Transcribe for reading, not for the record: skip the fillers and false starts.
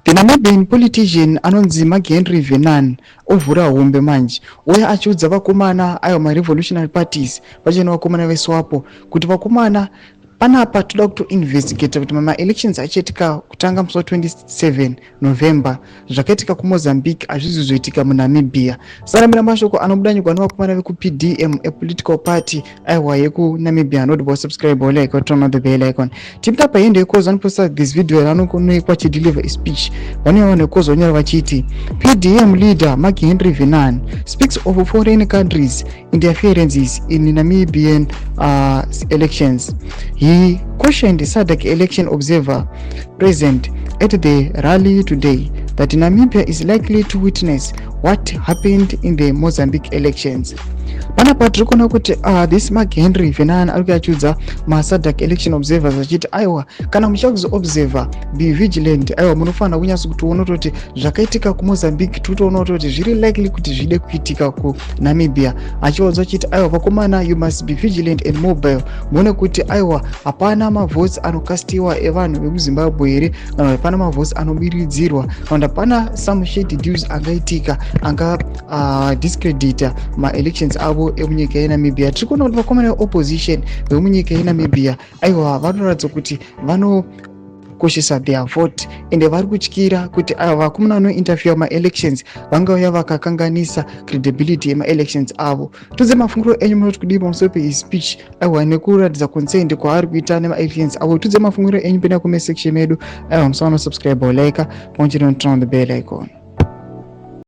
The Namibian politician anonzi Henry Venan ovhura hombe manje uye achiudza vakomana ayo ma-revolutionary parties pachena vakomana veSWAPO kuti vakomana panapa toda kutoinvestigata kuti ma-elections achiitika kutanga musi wa27 November zvakaitika kuMozambique hazvizozoitika muNamibia. Sarambira mashoko anobuda nyika nevakomana vekuPDM, a political party aiwa yekunamibia. Not subscribe or like or turn on the bell icon. Tipita paende cause anoposta this video ranokonekwa deliver a speech vanoona cause vanyara vachiti PDM leader Henry Venan speaks of foreign countries interferences in Namibian elections. He cautioned SADC election observer present at the rally today that Namibia is likely to witness what happened in the Mozambique elections. Panapa tiri kuona kuti this Henry Venan ari kuachudza ma-SADC election observers achiti aiwa kana muchakuzoobserver be vigilant, aiwa munofanira kunyasa kutoona kuti zvakaitika kuMozambique titoona kuti zviri likely kuti zvide kuitika kuNamibia. Achiudza achiti aiwa vakomana you must be vigilant and mobile, muone kuti aiwa hapana mavhotsi anokastiwa evanhu vekuZimbabwe here kana kuti hapana mavhotsi anobiridzirwa kana hapana some shady deals angaitika anga discredita ma-elections avo emunyika yeNamibia. Tiri kuona kuti vakomana veopposition vemunyika yeNamibia aiwa vanoratidza kuti vanokoshesa their vote ende vari kutyira kuti ava vakomana vanointerfere ma-elections vangauya vakakanganisa credibility yema-elections avo. Tudze mafungiro enyu munoti kudii pamusoro pe-speech aiwa nekuratidza consent kwaari kuita nema-elections avo. Tudze mafungiro enyu penda comment section medu aiwa musaona subscribe or like pamwe chete turn on the bell icon.